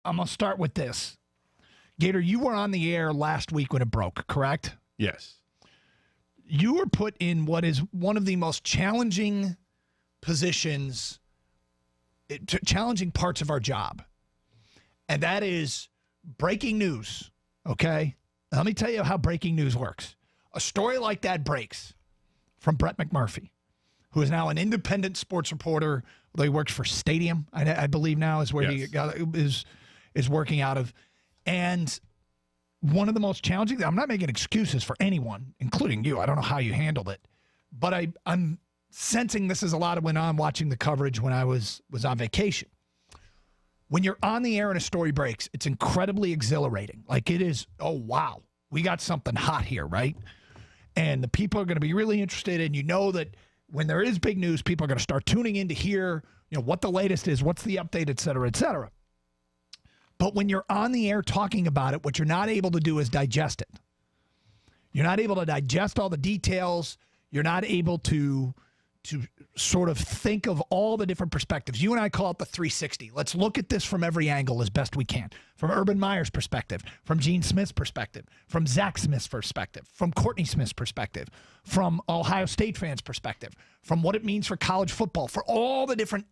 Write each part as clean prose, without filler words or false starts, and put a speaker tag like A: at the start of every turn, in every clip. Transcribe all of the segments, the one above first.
A: I'm going to start with this. Gator, you were on the air last week when it broke, correct?
B: Yes.
A: You were put in what is one of the most challenging positions, challenging parts of our job. And that is breaking news, okay? Let me tell you how breaking news works. A story like that breaks from Brett McMurphy, who is now an independent sports reporter, although he works for Stadium, I believe now is where he is working out of. And one of the most challenging, I'm not making excuses for anyone, including you. I don't know how you handled it. But I'm sensing this is a lot of went on watching the coverage when I was on vacation. When you're on the air and a story breaks, it's incredibly exhilarating. Like it is, oh, wow, we got something hot here, right? And the people are going to be really interested. And you know that when there is big news, people are going to start tuning in to hear, what the latest is, what's the update, et cetera, et cetera. But when you're on the air talking about it, what you're not able to do is digest it. You're not able to digest all the details. You're not able to sort of think of all the different perspectives. You and I call it the 360. Let's look at this from every angle as best we can. From Urban Meyer's perspective, from Gene Smith's perspective, from Zach Smith's perspective, from Courtney Smith's perspective, from Ohio State fans' perspective, from what it means for college football, for all the different,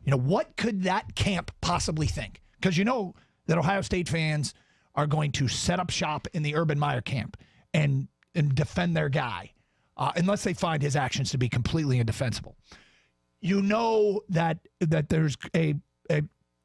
A: what could that camp possibly think? Because that Ohio State fans are going to set up shop in the Urban Meyer camp and defend their guy. Unless they find his actions to be completely indefensible. That there's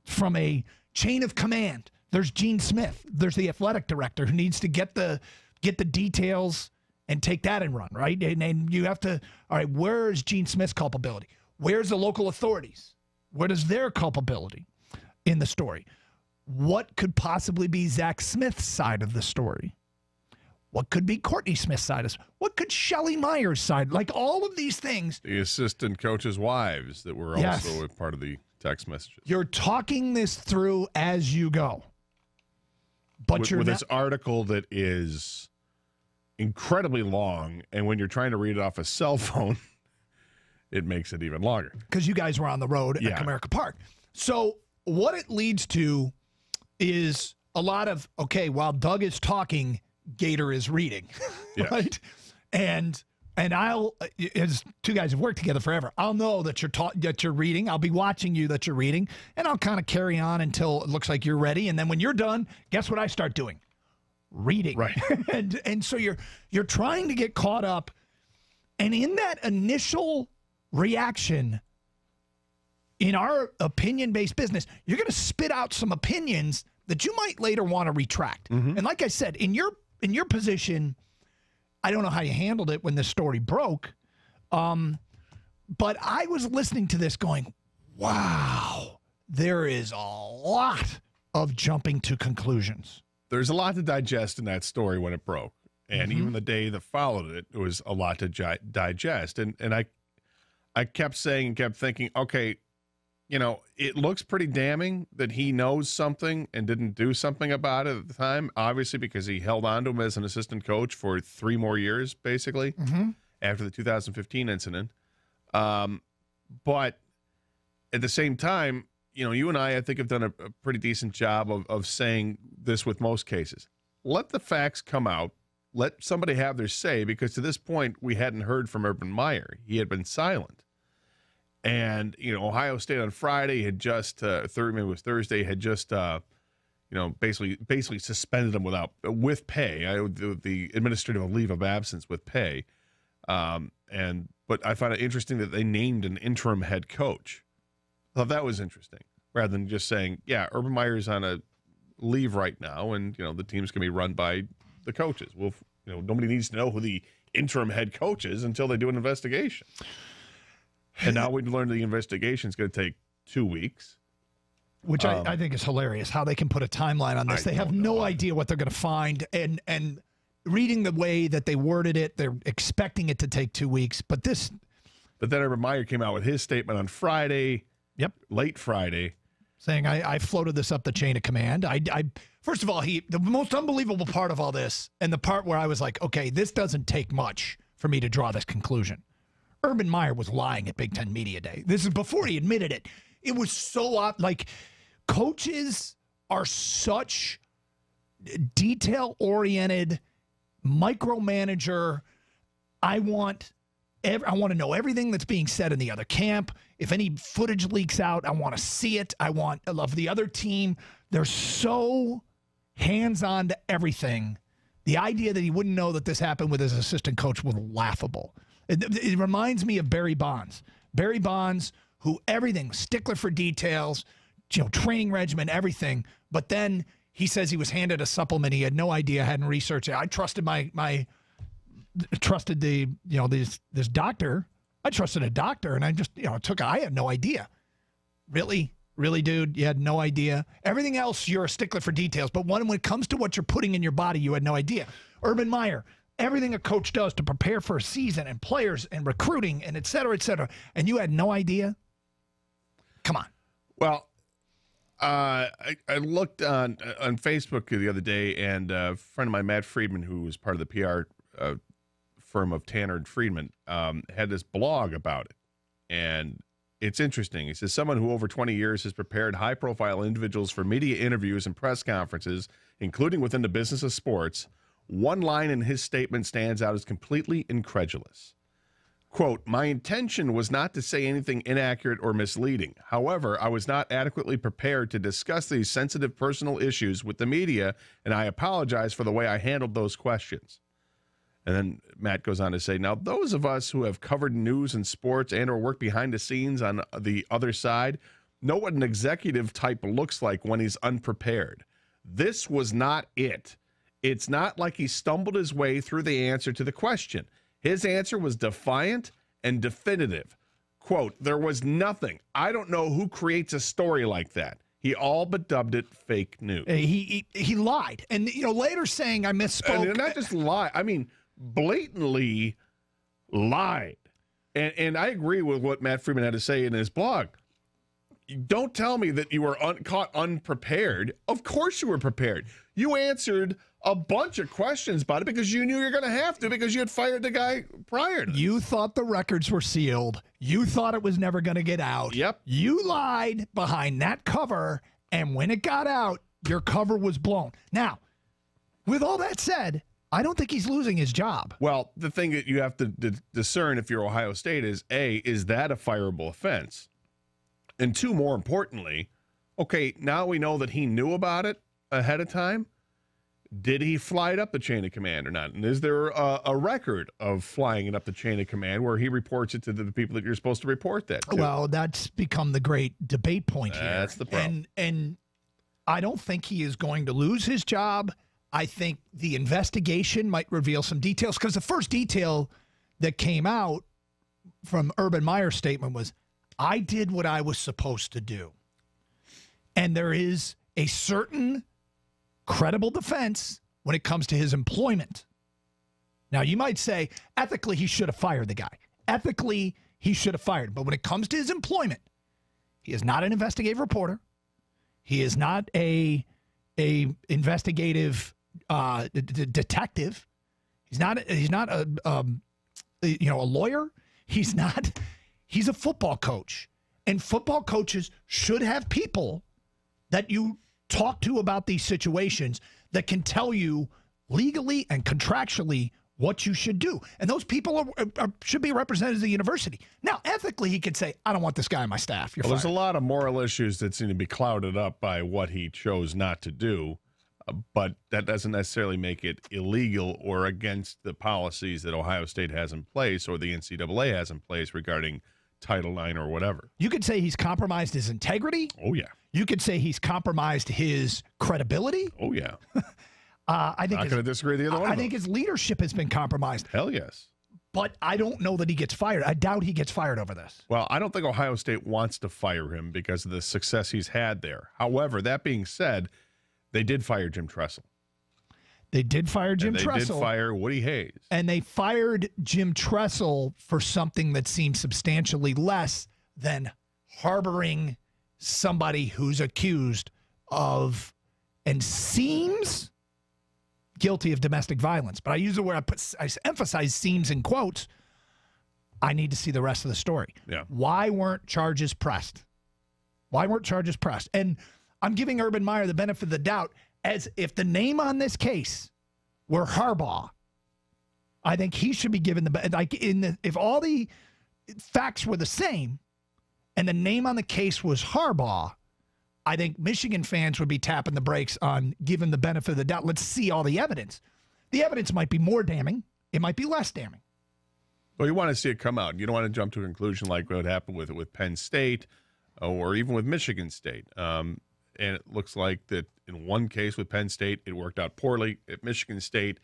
A: from a chain of command, there's Gene Smith, there's the athletic director who needs to get the details and take that and run, right? And you have to, all right, where's Gene Smith's culpability? Where's the local authorities? What is their culpability in the story? What could possibly be Zach Smith's side of the story? What could be Courtney Smith's side? What could Shelley Meyer's side? Like all of these things.
B: The assistant coaches' wives that were also a part of the text messages.
A: You're talking this through as you go. But
B: with this article that is incredibly long, and when you're trying to read it off a cell phone, it makes it even longer.
A: Because you guys were on the road at Comerica Park. So what it leads to is a lot of, okay, while Doug is talking, Gator is reading, right? And I'll, as two guys have worked together forever, I'll know that you're reading. I'll be watching you that you're reading, and I'll kind of carry on until it looks like you're ready. And then when you're done, guess what I start doing? Reading,
B: right?
A: and so you're trying to get caught up, and in that initial reaction, in our opinion-based business, you're going to spit out some opinions that you might later want to retract. Mm-hmm. And like I said, in your position, I don't know how you handled it when this story broke, but I was listening to this going, wow, there is a lot of jumping to conclusions.
B: There's a lot to digest in that story when it broke. And even the day that followed it, it was a lot to digest. And I kept saying and kept thinking, okay, it looks pretty damning that he knows something and didn't do something about it at the time, obviously because he held on to him as an assistant coach for 3 more years, basically, after the 2015 incident. But at the same time, you and I think, have done a pretty decent job of saying this with most cases. Let the facts come out. Let somebody have their say, because to this point, we hadn't heard from Urban Meyer. He had been silent. And, Ohio State on Friday had just, maybe it was Thursday, had just, basically suspended him with pay, the administrative leave of absence with pay. But I find it interesting that they named an interim head coach. I thought that was interesting, rather than just saying, Urban Meyer's on a leave right now, and, the team's going to be run by the coaches. Well, nobody needs to know who the interim head coach is until they do an investigation. And now we've learned the investigation is going to take 2 weeks.
A: Which I think is hilarious, how they can put a timeline on this. They have no idea what they're going to find. And reading the way that they worded it, they're expecting it to take 2 weeks. But then
B: Urban Meyer came out with his statement on Friday, late Friday,
A: saying, I floated this up the chain of command. First of all, the most unbelievable part of all this, and the part where I was like, okay, this doesn't take much for me to draw this conclusion. Urban Meyer was lying at Big Ten Media Day. This is before he admitted it. It was so like coaches are such detail-oriented micromanager. I want to know everything that's being said in the other camp. If any footage leaks out, I want to see it. I love the other team. They're so hands-on to everything. The idea that he wouldn't know that this happened with his assistant coach was laughable. It reminds me of Barry Bonds. Barry Bonds, who everything, stickler for details, training regimen, everything. But then he says he was handed a supplement. He had no idea, hadn't researched it. I trusted this doctor. I trusted a doctor, and I just, I had no idea. Really, dude, you had no idea. Everything else, you're a stickler for details. But when it comes to what you're putting in your body, you had no idea. Urban Meyer, everything a coach does to prepare for a season and players and recruiting and et cetera, and you had no idea? Come on.
B: Well, I looked on Facebook the other day, and a friend of mine, Matt Friedman, who was part of the PR firm of Tanner and Friedman, had this blog about it. And it's interesting. He says, someone who over 20 years has prepared high-profile individuals for media interviews and press conferences, including within the business of sports, one line in his statement stands out as completely incredulous. Quote, my intention was not to say anything inaccurate or misleading. However, I was not adequately prepared to discuss these sensitive personal issues with the media, and I apologize for the way I handled those questions. And then Matt goes on to say, now, those of us who have covered news and sports and or work behind the scenes on the other side know what an executive type looks like when he's unprepared. This was not it. It's not like he stumbled his way through the answer to the question. His answer was defiant and definitive. Quote, there was nothing. I don't know who creates a story like that. He all but dubbed it fake news.
A: He lied. And, later saying I misspoke.
B: And not just lie. I mean, blatantly lied. And I agree with what Matt Friedman had to say in his blog. Don't tell me that you were caught unprepared. Of course you were prepared. You answered a bunch of questions about it because you knew you were going to have to, because you had fired the guy prior to this.
A: You thought the records were sealed. You thought it was never going to get out.
B: Yep.
A: You lied behind that cover, and when it got out, your cover was blown. Now, with all that said, I don't think he's losing his job.
B: Well, the thing that you have to discern if you're Ohio State is, A, is that a fireable offense? And two, more importantly, okay, now we know that he knew about it ahead of time. Did he fly it up the chain of command or not? And is there a record of flying it up the chain of command where he reports it to the people that you're supposed to report that to?
A: Well, that's become the great debate point here.
B: That's the problem.
A: And I don't think he is going to lose his job. I think the investigation might reveal some details, because the first detail that came out from Urban Meyer's statement was, I did what I was supposed to do. And there is a certain credible defense when it comes to his employment. Now, you might say, ethically, he should have fired the guy. Ethically, he should have fired him. But when it comes to his employment, he is not an investigative reporter. He is not a investigative detective. He's not a lawyer. He's a football coach. And football coaches should have people that you talk to about these situations that can tell you legally and contractually what you should do. And those people should be representatives of the university. Now, ethically, he could say, I don't want this guy on my staff. You're fired.
B: There's a lot of moral issues that seem to be clouded up by what he chose not to do, but that doesn't necessarily make it illegal or against the policies that Ohio State has in place or the NCAA has in place regarding Title IX or whatever.
A: You could say he's compromised his integrity.
B: Oh, yeah.
A: You could say he's compromised his credibility.
B: Oh, yeah.
A: I think
B: not going to disagree with the other one.
A: I think his leadership has been compromised.
B: Hell yes.
A: But I don't know that he gets fired. I doubt he gets fired over this.
B: Well, I don't think Ohio State wants to fire him because of the success he's had there. However, that being said, they did fire Jim Tressel.
A: They did fire Jim Tressel.
B: They did fire Woody Hayes.
A: And they fired Jim Tressel for something that seems substantially less than harboring somebody who's accused of and seems guilty of domestic violence. But I use the word, I emphasize seems in quotes. I need to see the rest of the story.
B: Yeah.
A: Why weren't charges pressed? Why weren't charges pressed? And I'm giving Urban Meyer the benefit of the doubt as if the name on this case were Harbaugh. I think he should be given if all the facts were the same and the name on the case was Harbaugh, I think Michigan fans would be tapping the brakes on giving the benefit of the doubt. Let's see all the evidence. The evidence might be more damning. It might be less damning.
B: Well, you want to see it come out. You don't want to jump to a conclusion like what happened with Penn State or even with Michigan State. And it looks like that in one case with Penn State, it worked out poorly. At Michigan State,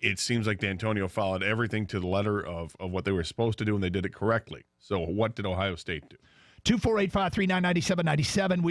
B: it seems like D'Antonio followed everything to the letter of what they were supposed to do, and they did it correctly. So what did Ohio State do?
A: 248-539-9797.